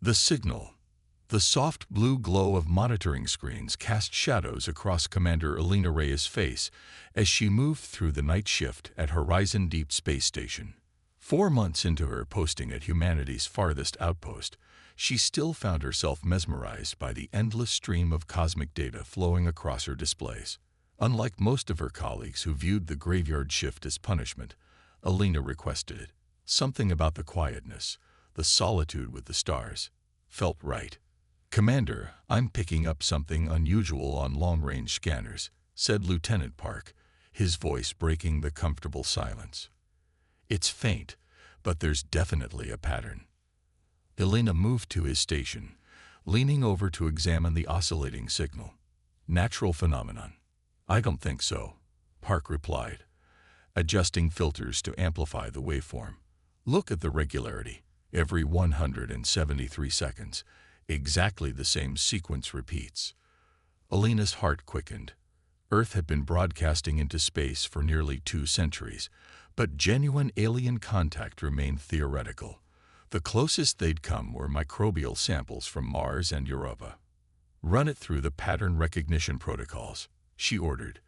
The signal. The soft blue glow of monitoring screens cast shadows across Commander Alina Reyes' face as she moved through the night shift at Horizon Deep Space Station. 4 months into her posting at humanity's farthest outpost, she still found herself mesmerized by the endless stream of cosmic data flowing across her displays. Unlike most of her colleagues who viewed the graveyard shift as punishment, Alina requested it. Something about the quietness, the solitude with the stars, felt right. "Commander, I'm picking up something unusual on long-range scanners," said Lieutenant Park, his voice breaking the comfortable silence. "It's faint, but there's definitely a pattern." Alina moved to his station, leaning over to examine the oscillating signal. "Natural phenomenon?" "I don't think so," Park replied, adjusting filters to amplify the waveform. "Look at the regularity. Every 173 seconds, exactly the same sequence repeats." Alina's heart quickened. Earth had been broadcasting into space for nearly 2 centuries, but genuine alien contact remained theoretical. The closest they'd come were microbial samples from Mars and Europa. "Run it through the pattern recognition protocols," she ordered,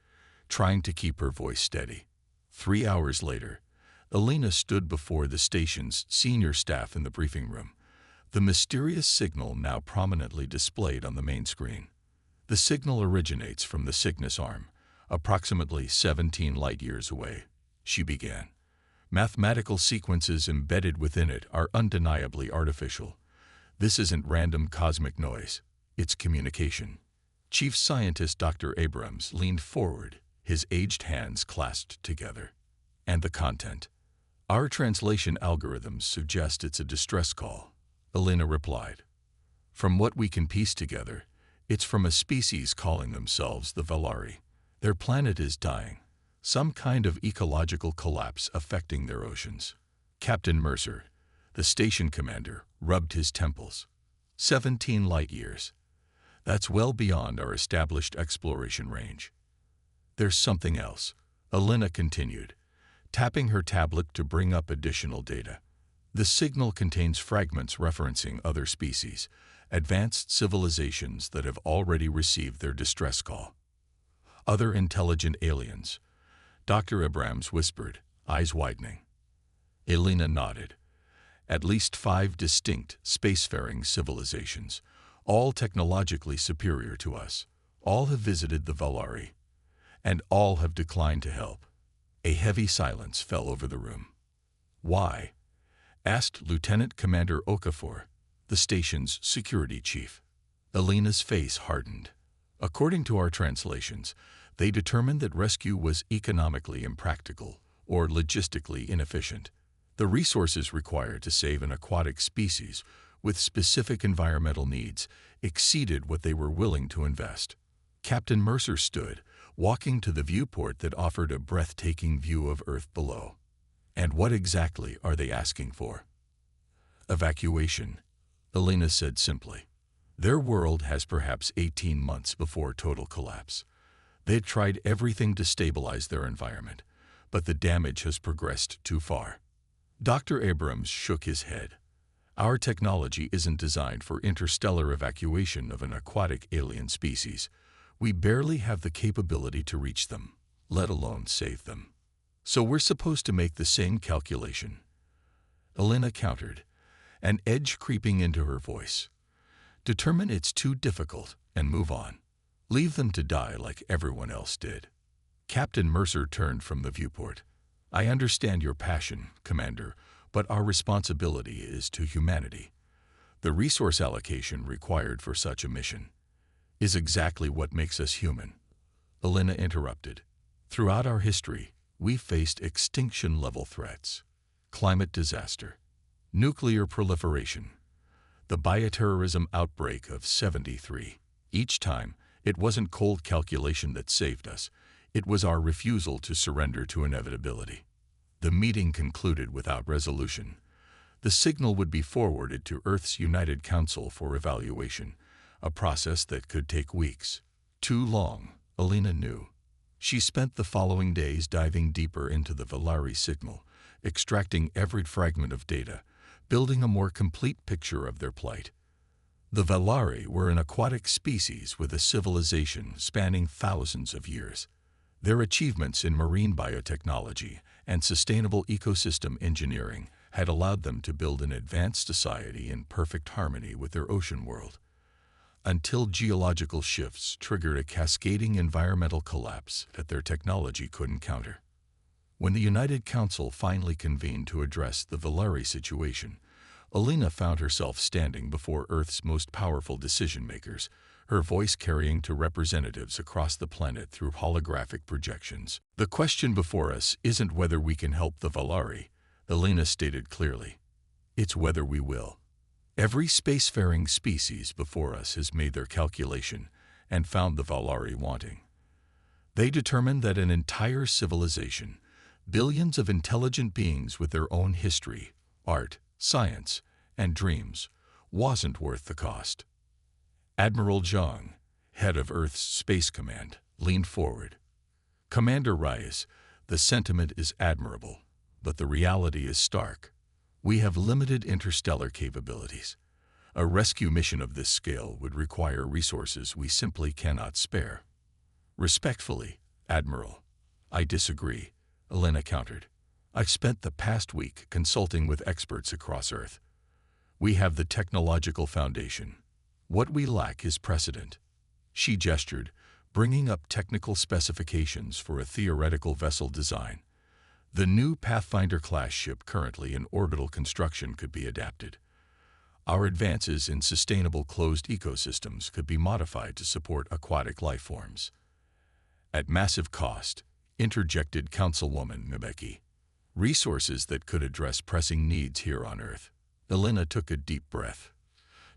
trying to keep her voice steady. 3 hours later, Alina stood before the station's senior staff in the briefing room, the mysterious signal now prominently displayed on the main screen. "The signal originates from the Cygnus arm, approximately 17 light-years away," she began. "Mathematical sequences embedded within it are undeniably artificial. This isn't random cosmic noise, it's communication." Chief Scientist Dr. Abrams leaned forward, his aged hands clasped together. "And the content?" "Our translation algorithms suggest it's a distress call," Alina replied. "From what we can piece together, it's from a species calling themselves the Valari. Their planet is dying, some kind of ecological collapse affecting their oceans." Captain Mercer, the station commander, rubbed his temples. 17 light-years. That's well beyond our established exploration range. "There's something else," Alina continued, tapping her tablet to bring up additional data. "The signal contains fragments referencing other species, advanced civilizations that have already received their distress call." "Other intelligent aliens," Dr. Abrams whispered, eyes widening. Alina nodded. "At least 5 distinct spacefaring civilizations, all technologically superior to us. All have visited the Valari, and all have declined to help." A heavy silence fell over the room. "Why?" asked Lieutenant Commander Okafor, the station's security chief. Alina's face hardened. "According to our translations, they determined that rescue was economically impractical or logistically inefficient. The resources required to save an aquatic species with specific environmental needs exceeded what they were willing to invest." Captain Mercer stood, walking to the viewport that offered a breathtaking view of Earth below. "And what exactly are they asking for?" "Evacuation," Alina said simply. "Their world has perhaps 18 months before total collapse. They've tried everything to stabilize their environment, but the damage has progressed too far." Dr. Abrams shook his head. "Our technology isn't designed for interstellar evacuation of an aquatic alien species. We barely have the capability to reach them, let alone save them. So we're supposed to make the same calculation," Alina countered, an edge creeping into her voice. "Determine it's too difficult and move on. Leave them to die like everyone else did." Captain Mercer turned from the viewport. "I understand your passion, Commander, but our responsibility is to humanity. The resource allocation required for such a mission is exactly what makes us human." Alina interrupted. "Throughout our history, we've faced extinction-level threats, climate disaster, nuclear proliferation, the bioterrorism outbreak of '73. Each time, it wasn't cold calculation that saved us. It was our refusal to surrender to inevitability." The meeting concluded without resolution. The signal would be forwarded to Earth's United Council for evaluation, a process that could take weeks. Too long, Alina knew. She spent the following days diving deeper into the Valari signal, extracting every fragment of data, building a more complete picture of their plight. The Valari were an aquatic species with a civilization spanning thousands of years. Their achievements in marine biotechnology and sustainable ecosystem engineering had allowed them to build an advanced society in perfect harmony with their ocean world, until geological shifts triggered a cascading environmental collapse that their technology couldn't counter. When the United Council finally convened to address the Valari situation, Alina found herself standing before Earth's most powerful decision-makers, her voice carrying to representatives across the planet through holographic projections. "The question before us isn't whether we can help the Valari," Alina stated clearly. "It's whether we will." Every spacefaring species before us has made their calculation and found the Valari wanting. They determined that an entire civilization, billions of intelligent beings with their own history, art, science, and dreams, wasn't worth the cost. Admiral Zhang, head of Earth's Space Command, leaned forward. "Commander Reyes, the sentiment is admirable, but the reality is stark. We have limited interstellar capabilities. A rescue mission of this scale would require resources we simply cannot spare." "Respectfully, Admiral, I disagree," Alina countered. "I've spent the past week consulting with experts across Earth. We have the technological foundation. What we lack is precedent." She gestured, bringing up technical specifications for a theoretical vessel design. The new Pathfinder-class ship currently in orbital construction could be adapted. Our advances in sustainable closed ecosystems could be modified to support aquatic life forms. "At massive cost," interjected Councilwoman Nebeki. "Resources that could address pressing needs here on Earth." Alina took a deep breath.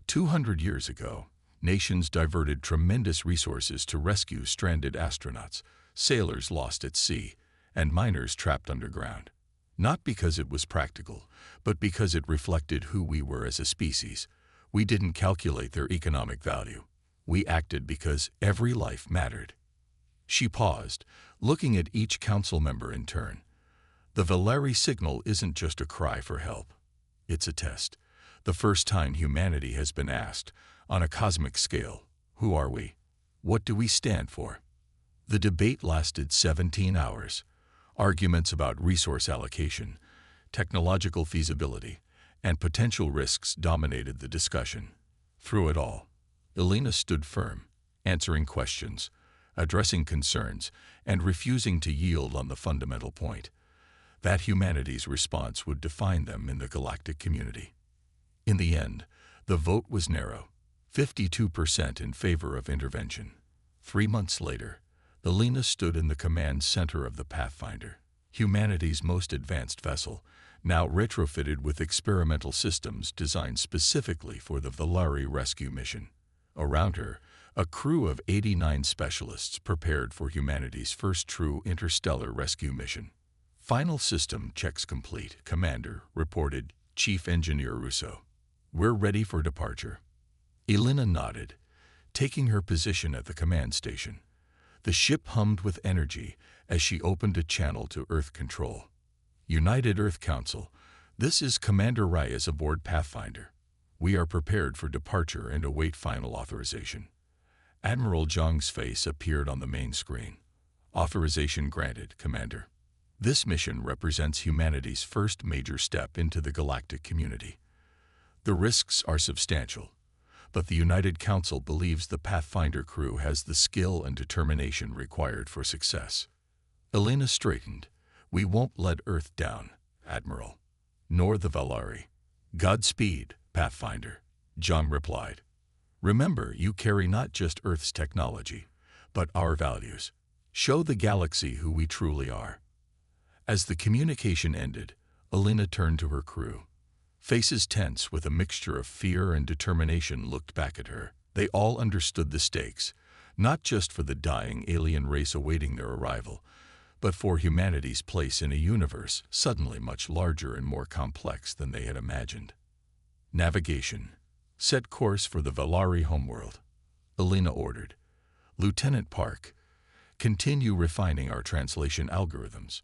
200 years ago, nations diverted tremendous resources to rescue stranded astronauts, sailors lost at sea, and miners trapped underground. Not because it was practical, but because it reflected who we were as a species. We didn't calculate their economic value. We acted because every life mattered. She paused, looking at each council member in turn. The Valari signal isn't just a cry for help. It's a test. The first time humanity has been asked, on a cosmic scale, who are we? What do we stand for? The debate lasted 17 hours. Arguments about resource allocation, technological feasibility, and potential risks dominated the discussion. Through it all, Alina stood firm, answering questions, addressing concerns, and refusing to yield on the fundamental point that humanity's response would define them in the galactic community. In the end, the vote was narrow, 52% in favor of intervention. 3 months later, Alina stood in the command center of the Pathfinder, humanity's most advanced vessel, now retrofitted with experimental systems designed specifically for the Valari rescue mission. Around her, a crew of 89 specialists prepared for humanity's first true interstellar rescue mission. "Final system checks complete, Commander," reported Chief Engineer Russo. "We're ready for departure." Alina nodded, taking her position at the command station. The ship hummed with energy as she opened a channel to Earth control. "United Earth Council, this is Commander Reyes aboard Pathfinder. We are prepared for departure and await final authorization." Admiral Zhang's face appeared on the main screen. "Authorization granted, Commander. This mission represents humanity's first major step into the galactic community. The risks are substantial, but the United Council believes the Pathfinder crew has the skill and determination required for success." Alina straightened. "We won't let Earth down, Admiral, nor the Valari." "Godspeed, Pathfinder," Zhang replied. "Remember, you carry not just Earth's technology, but our values. Show the galaxy who we truly are." As the communication ended, Alina turned to her crew. Faces tense with a mixture of fear and determination looked back at her. They all understood the stakes, not just for the dying alien race awaiting their arrival, but for humanity's place in a universe suddenly much larger and more complex than they had imagined. "Navigation. Set course for the Valari homeworld," Alina ordered. "Lieutenant Park, continue refining our translation algorithms.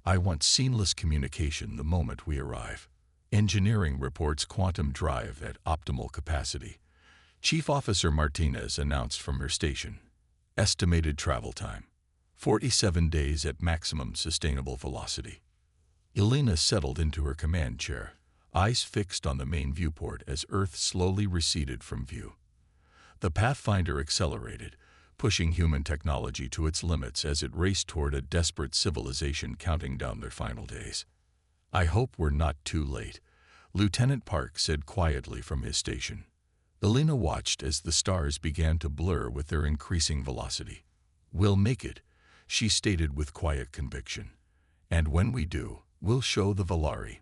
I want seamless communication the moment we arrive. Engineering reports quantum drive at optimal capacity. Chief Officer Martinez announced from her station. Estimated travel time: 47 days at maximum sustainable velocity. Elena settled into her command chair, eyes fixed on the main viewport as Earth slowly receded from view. The Pathfinder accelerated, pushing human technology to its limits as it raced toward a desperate civilization counting down their final days. "I hope we're not too late," Lieutenant Park said quietly from his station. Elena watched as the stars began to blur with their increasing velocity. "We'll make it," she stated with quiet conviction. "And when we do, we'll show the Valari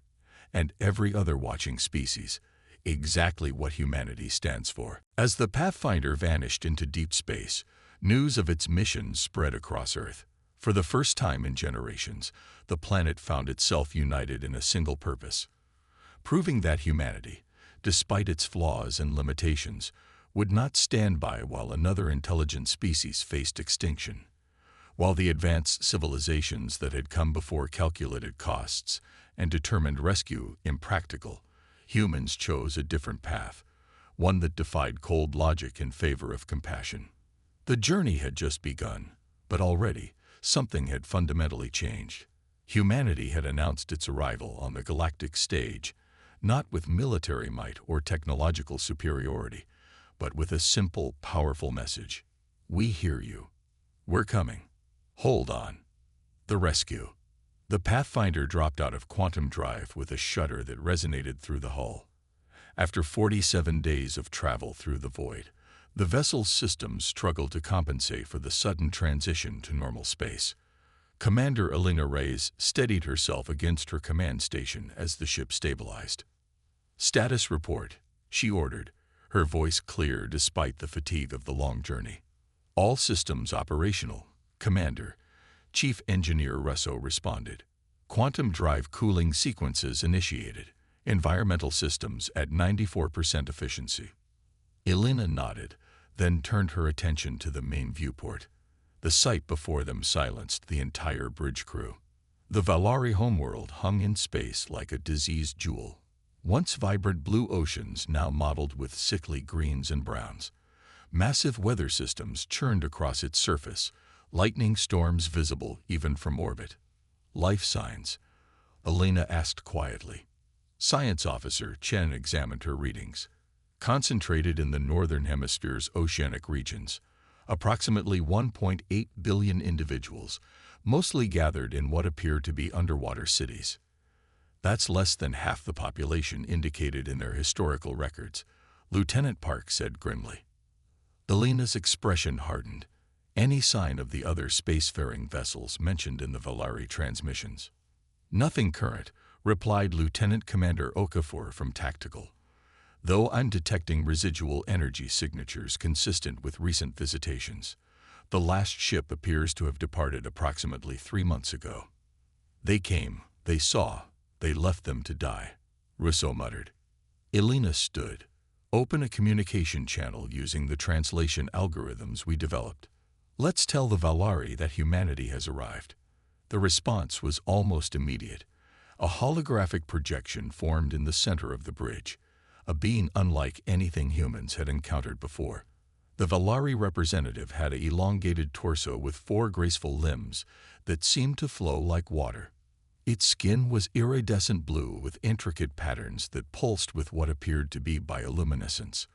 and every other watching species exactly what humanity stands for." As the Pathfinder vanished into deep space, news of its mission spread across Earth. For the first time in generations, the planet found itself united in a single purpose, proving that humanity, despite its flaws and limitations, would not stand by while another intelligent species faced extinction. While the advanced civilizations that had come before calculated costs and determined rescue impractical, humans chose a different path, one that defied cold logic in favor of compassion. The journey had just begun, but already something had fundamentally changed. Humanity had announced its arrival on the galactic stage, not with military might or technological superiority, but with a simple, powerful message. "We hear you. We're coming. Hold on." The rescue. The Pathfinder dropped out of quantum drive with a shudder that resonated through the hull. After 47 days of travel through the void, the vessel's systems struggled to compensate for the sudden transition to normal space. Commander Elena Reyes steadied herself against her command station as the ship stabilized. "Status report," she ordered, her voice clear despite the fatigue of the long journey. "All systems operational, Commander," Chief Engineer Russo responded. "Quantum drive cooling sequences initiated. Environmental systems at 94% efficiency." Elena nodded, then turned her attention to the main viewport. The sight before them silenced the entire bridge crew. The Valari homeworld hung in space like a diseased jewel. Once vibrant blue oceans now mottled with sickly greens and browns. Massive weather systems churned across its surface, lightning storms visible even from orbit. "Life signs?" Elena asked quietly. Science Officer Chen examined her readings. "Concentrated in the northern hemisphere's oceanic regions. Approximately 1.8 billion individuals, mostly gathered in what appear to be underwater cities. That's less than half the population indicated in their historical records," Lieutenant Park said grimly. Elena's expression hardened. Any sign of the other spacefaring vessels mentioned in the Valari transmissions? "Nothing current," replied Lieutenant Commander Okafor from Tactical, "though I'm detecting residual energy signatures consistent with recent visitations. The last ship appears to have departed approximately 3 months ago." "They came, they saw, they left them to die," Russo muttered. Elena stood. "Open a communication channel using the translation algorithms we developed. Let's tell the Valari that humanity has arrived." The response was almost immediate. A holographic projection formed in the center of the bridge, a being unlike anything humans had encountered before. The Valari representative had an elongated torso with 4 graceful limbs that seemed to flow like water. Its skin was iridescent blue with intricate patterns that pulsed with what appeared to be bioluminescence.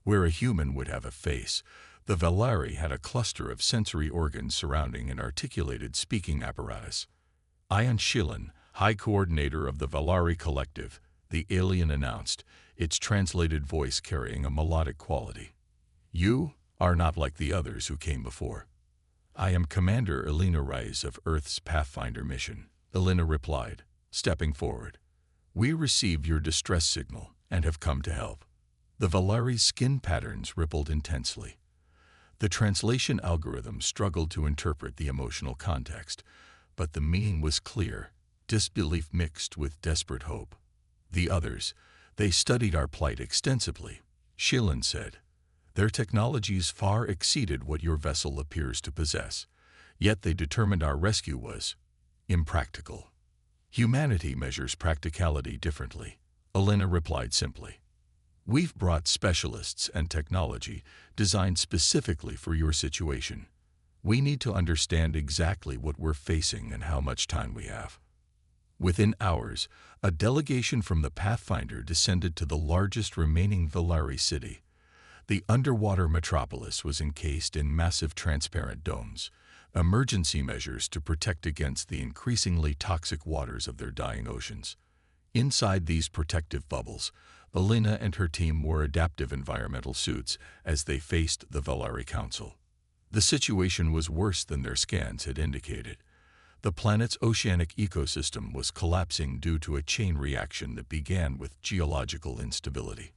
Where a human would have a face, the Valari had a cluster of sensory organs surrounding an articulated speaking apparatus. "Ion Shilin, High Coordinator of the Valari Collective," the alien announced, its translated voice carrying a melodic quality. "You are not like the others who came before." "I am Commander Elena Reyes of Earth's Pathfinder mission," Elena replied, stepping forward. "We received your distress signal and have come to help." The Valari's skin patterns rippled intensely. The translation algorithm struggled to interpret the emotional context, but the meaning was clear, disbelief mixed with desperate hope. "The others, they studied our plight extensively," Shilin said. "Their technologies far exceeded what your vessel appears to possess, yet they determined our rescue was impractical." "Humanity measures practicality differently," Elena replied simply. We've brought specialists and technology designed specifically for your situation. We need to understand exactly what we're facing and how much time we have." Within hours, a delegation from the Pathfinder descended to the largest remaining Valari city. The underwater metropolis was encased in massive transparent domes, emergency measures to protect against the increasingly toxic waters of their dying oceans. Inside these protective bubbles, Elena and her team wore adaptive environmental suits as they faced the Valari Council. The situation was worse than their scans had indicated. The planet's oceanic ecosystem was collapsing due to a chain reaction that began with geological instability.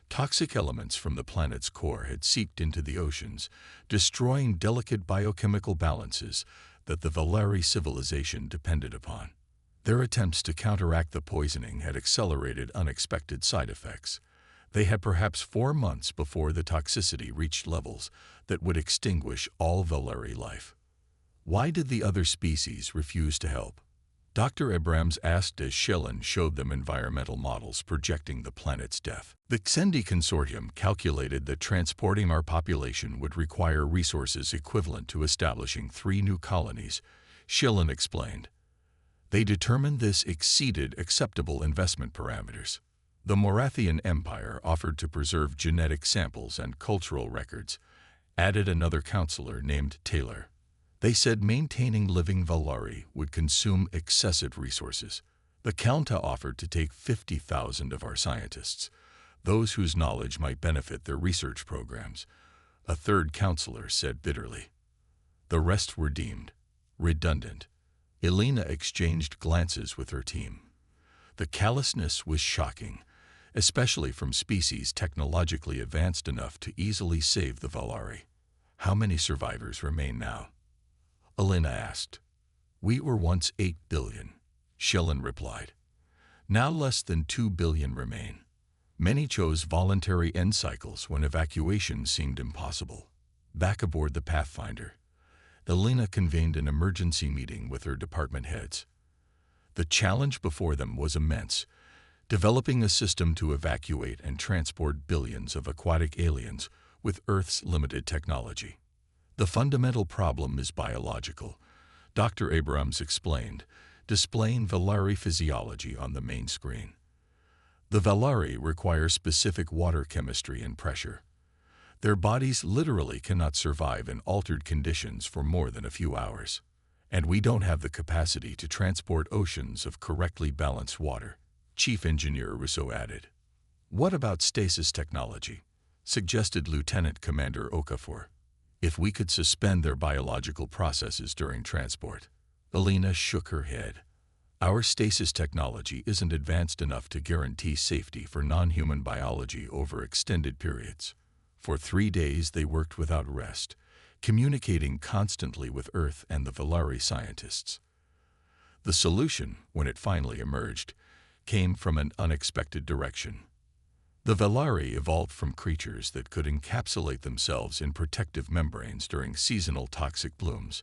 Toxic elements from the planet's core had seeped into the oceans, destroying delicate biochemical balances that the Valari civilization depended upon. Their attempts to counteract the poisoning had accelerated unexpected side effects. They had perhaps 4 months before the toxicity reached levels that would extinguish all Valari life. Why did the other species refuse to help? Dr. Abrams asked as Shilin showed them environmental models projecting the planet's death. The Xendi Consortium calculated that transporting our population would require resources equivalent to establishing 3 new colonies, Shilin explained. They determined this exceeded acceptable investment parameters. The Morathian Empire offered to preserve genetic samples and cultural records, added another counselor named Taylor. They said maintaining living Valari would consume excessive resources. The Countess offered to take 50,000 of our scientists, those whose knowledge might benefit their research programs, a third counselor said bitterly. The rest were deemed redundant. Elena exchanged glances with her team. The callousness was shocking, especially from species technologically advanced enough to easily save the Valari. How many survivors remain now? Elena asked. We were once 8 billion, Shilin replied. Now less than 2 billion remain. Many chose voluntary end cycles when evacuation seemed impossible. Back aboard the Pathfinder, Elena convened an emergency meeting with her department heads. The challenge before them was immense, developing a system to evacuate and transport billions of aquatic aliens with Earth's limited technology. The fundamental problem is biological, Dr. Abrams explained, displaying Valari physiology on the main screen. The Valari require specific water chemistry and pressure. Their bodies literally cannot survive in altered conditions for more than a few hours. And we don't have the capacity to transport oceans of correctly balanced water, Chief Engineer Rousseau added. What about stasis technology? Suggested Lieutenant Commander Okafor. If we could suspend their biological processes during transport. Elena shook her head. Our stasis technology isn't advanced enough to guarantee safety for non-human biology over extended periods. For 3 days they worked without rest, communicating constantly with Earth and the Valari scientists. The solution, when it finally emerged, came from an unexpected direction. The Valari evolved from creatures that could encapsulate themselves in protective membranes during seasonal toxic blooms,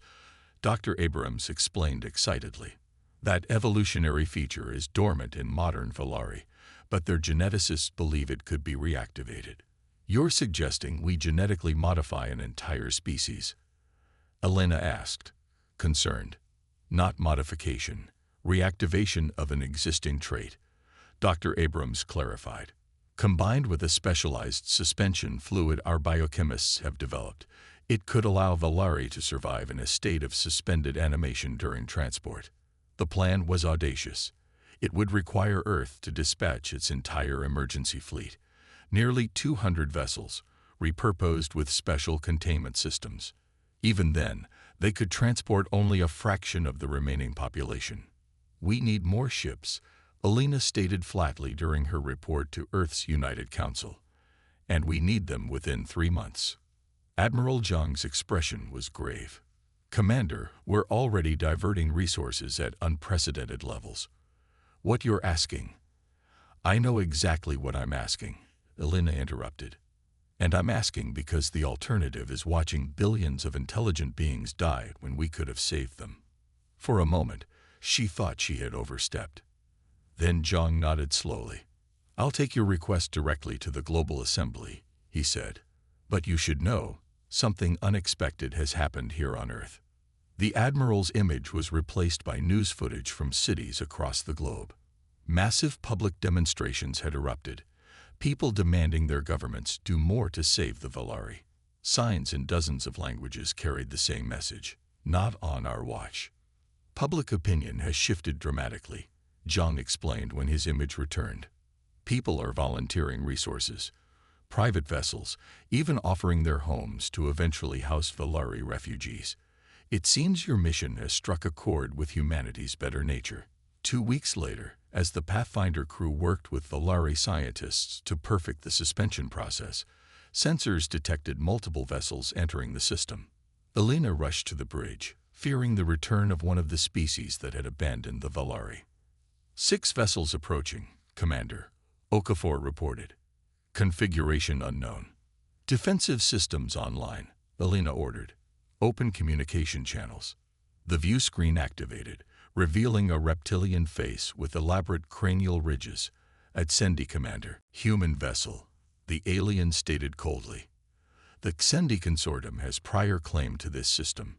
Dr. Abrams explained excitedly. That evolutionary feature is dormant in modern Valari, but their geneticists believe it could be reactivated. You're suggesting we genetically modify an entire species? Elena asked, concerned. Not modification, reactivation of an existing trait, Dr. Abrams clarified. Combined with a specialized suspension fluid our biochemists have developed, it could allow Valari to survive in a state of suspended animation during transport. The plan was audacious. It would require Earth to dispatch its entire emergency fleet, nearly 200 vessels, repurposed with special containment systems. Even then, they could transport only a fraction of the remaining population. We need more ships, Elena stated flatly during her report to Earth's United Council. And we need them within 3 months. Admiral Zhang's expression was grave. Commander, we're already diverting resources at unprecedented levels. What you're asking? I know exactly what I'm asking, Elena interrupted. And I'm asking because the alternative is watching billions of intelligent beings die when we could have saved them. For a moment, she thought she had overstepped. Then Zhang nodded slowly. "I'll take your request directly to the Global Assembly," he said. "But you should know, something unexpected has happened here on Earth." The Admiral's image was replaced by news footage from cities across the globe. Massive public demonstrations had erupted, people demanding their governments do more to save the Valari. Signs in dozens of languages carried the same message: "Not on our watch." Public opinion has shifted dramatically, Zhang explained when his image returned. People are volunteering resources, private vessels, even offering their homes to eventually house Valari refugees. It seems your mission has struck a chord with humanity's better nature. 2 weeks later, as the Pathfinder crew worked with Valari scientists to perfect the suspension process, sensors detected multiple vessels entering the system. Elena rushed to the bridge, fearing the return of one of the species that had abandoned the Valari. 6 vessels approaching, Commander, Okafor reported. Configuration unknown. Defensive systems online, Elena ordered. Open communication channels. The view screen activated, revealing a reptilian face with elaborate cranial ridges. "Xendi, Commander." "Human vessel," the alien stated coldly. "The Xendi Consortium has prior claim to this system.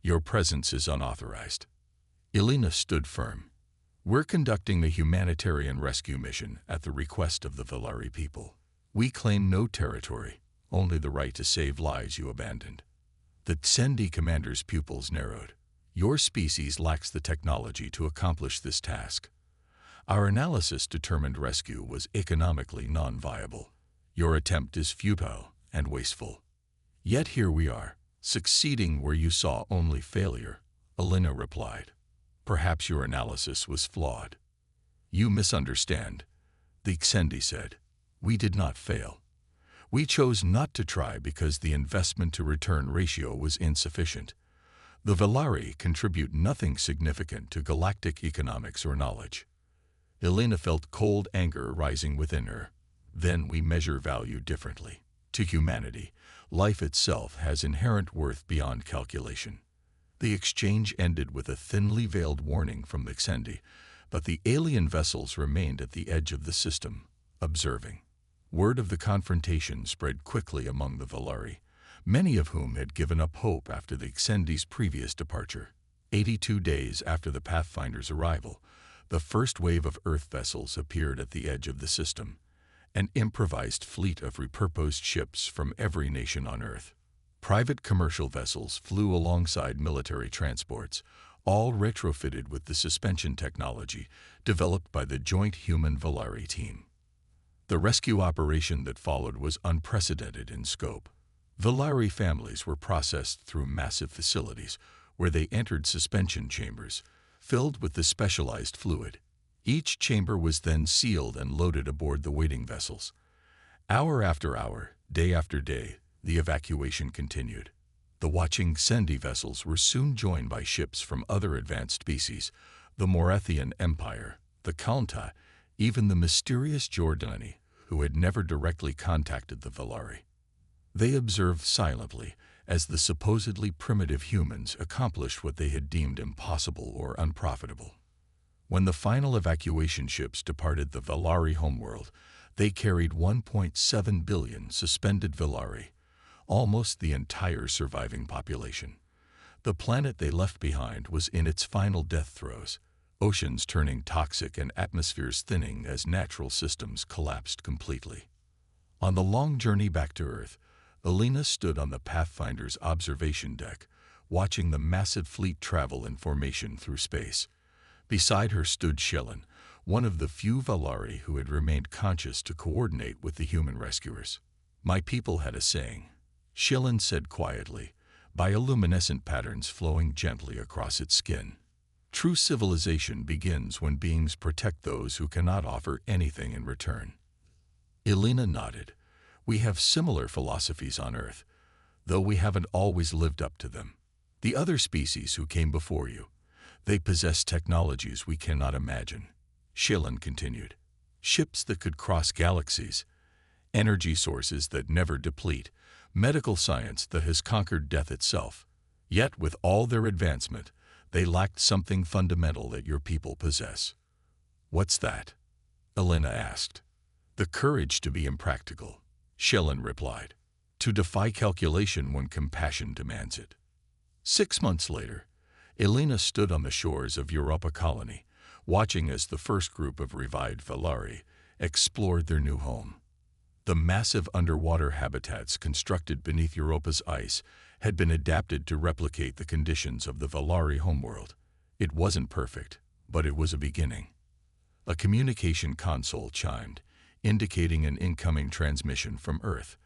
Your presence is unauthorized." Elena stood firm. "We're conducting a humanitarian rescue mission at the request of the Valari people. We claim no territory, only the right to save lives you abandoned." The Xendi commander's pupils narrowed. "Your species lacks the technology to accomplish this task. Our analysis determined rescue was economically non-viable. Your attempt is futile and wasteful. Yet here we are, succeeding where you saw only failure," Elena replied. "Perhaps your analysis was flawed." "You misunderstand," the Xendi said. "We did not fail. We chose not to try because the investment-to-return ratio was insufficient. The Valari contribute nothing significant to galactic economics or knowledge." Elena felt cold anger rising within her. "Then we measure value differently. To humanity, life itself has inherent worth beyond calculation." The exchange ended with a thinly veiled warning from the Xendi, but the alien vessels remained at the edge of the system, observing. Word of the confrontation spread quickly among the Valari, many of whom had given up hope after the Xendi's previous departure. 82 days after the Pathfinder's arrival, the first wave of Earth vessels appeared at the edge of the system, an improvised fleet of repurposed ships from every nation on Earth. Private commercial vessels flew alongside military transports, all retrofitted with the suspension technology developed by the joint human-Valari team. The rescue operation that followed was unprecedented in scope. Valari families were processed through massive facilities where they entered suspension chambers, filled with the specialized fluid. Each chamber was then sealed and loaded aboard the waiting vessels. Hour after hour, day after day, the evacuation continued. The watching Xendi vessels were soon joined by ships from other advanced species, the Morethian Empire, the Kalnta, even the mysterious Jordani, who had never directly contacted the Valari. They observed silently as the supposedly primitive humans accomplished what they had deemed impossible or unprofitable. When the final evacuation ships departed the Valari homeworld, they carried 1.7 billion suspended Valari, almost the entire surviving population. The planet they left behind was in its final death throes, oceans turning toxic and atmospheres thinning as natural systems collapsed completely. On the long journey back to Earth, Elena stood on the Pathfinder's observation deck, watching the massive fleet travel in formation through space. Beside her stood Shilin, one of the few Valari who had remained conscious to coordinate with the human rescuers. "My people had a saying," Shilin said quietly, bioluminescent patterns flowing gently across its skin. "True civilization begins when beings protect those who cannot offer anything in return." Elena nodded. "We have similar philosophies on Earth, though we haven't always lived up to them. The other species who came before you, they possess technologies we cannot imagine," Shilin continued. "Ships that could cross galaxies, energy sources that never deplete, medical science that has conquered death itself. Yet with all their advancement, they lacked something fundamental that your people possess." "What's that?" Elena asked. The courage to be impractical, Shellen replied, to defy calculation when compassion demands it. 6 months later, Elena stood on the shores of Europa Colony, watching as the first group of revived Valari explored their new home. The massive underwater habitats constructed beneath Europa's ice had been adapted to replicate the conditions of the Valari homeworld. It wasn't perfect, but it was a beginning. A communication console chimed, indicating an incoming transmission from Earth.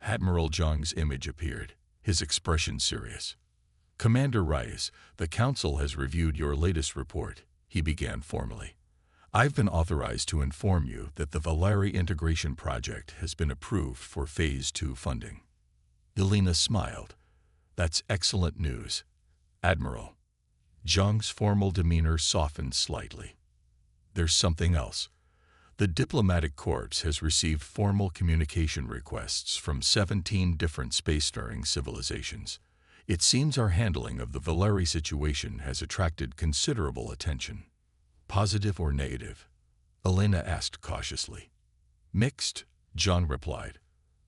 Admiral Zhang's image appeared, his expression serious. "Commander Reyes, the Council has reviewed your latest report," he began formally. "I've been authorized to inform you that the Valari Integration Project has been approved for Phase 2 funding." Elena smiled. "That's excellent news, Admiral." Zhang's formal demeanor softened slightly. "There's something else. The Diplomatic Corps has received formal communication requests from 17 different spacefaring civilizations. It seems our handling of the Valari situation has attracted considerable attention." "Positive or negative?" Elena asked cautiously. "Mixed," Zhang replied,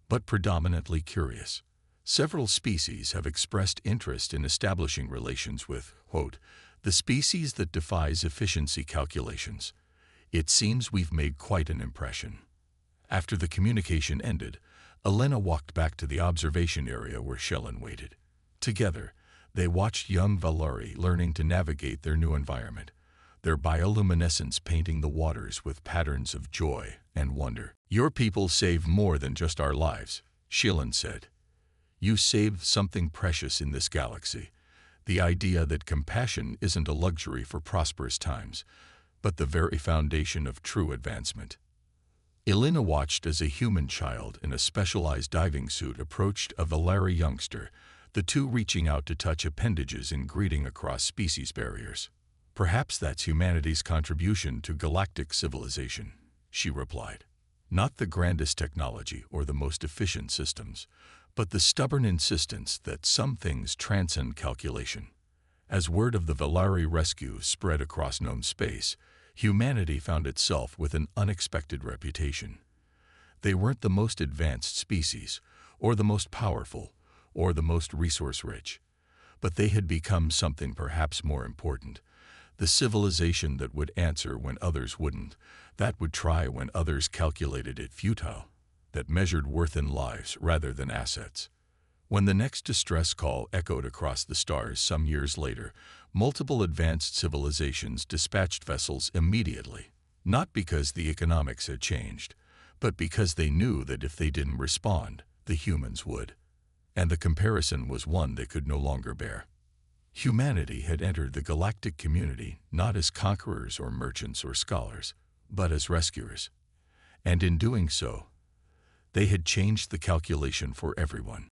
"but predominantly curious. Several species have expressed interest in establishing relations with, quote, the species that defies efficiency calculations. It seems we've made quite an impression." After the communication ended, Elena walked back to the observation area where Shellen waited. Together, they watched young Valari learning to navigate their new environment, their bioluminescence painting the waters with patterns of joy and wonder. "Your people save more than just our lives," Shellen said. "You save something precious in this galaxy, the idea that compassion isn't a luxury for prosperous times, but the very foundation of true advancement." Elena watched as a human child in a specialized diving suit approached a Valari youngster, the two reaching out to touch appendages in greeting across species barriers. "Perhaps that's humanity's contribution to galactic civilization," she replied. "Not the grandest technology or the most efficient systems, but the stubborn insistence that some things transcend calculation." As word of the Valari rescue spread across known space, humanity found itself with an unexpected reputation. They weren't the most advanced species, or the most powerful, or the most resource-rich, but they had become something perhaps more important. The civilization that would answer when others wouldn't, that would try when others calculated it futile, that measured worth in lives rather than assets. When the next distress call echoed across the stars some years later, multiple advanced civilizations dispatched vessels immediately, not because the economics had changed, but because they knew that if they didn't respond, the humans would. And the comparison was one they could no longer bear. Humanity had entered the galactic community not as conquerors or merchants or scholars, but as rescuers. And in doing so, they had changed the calculation for everyone.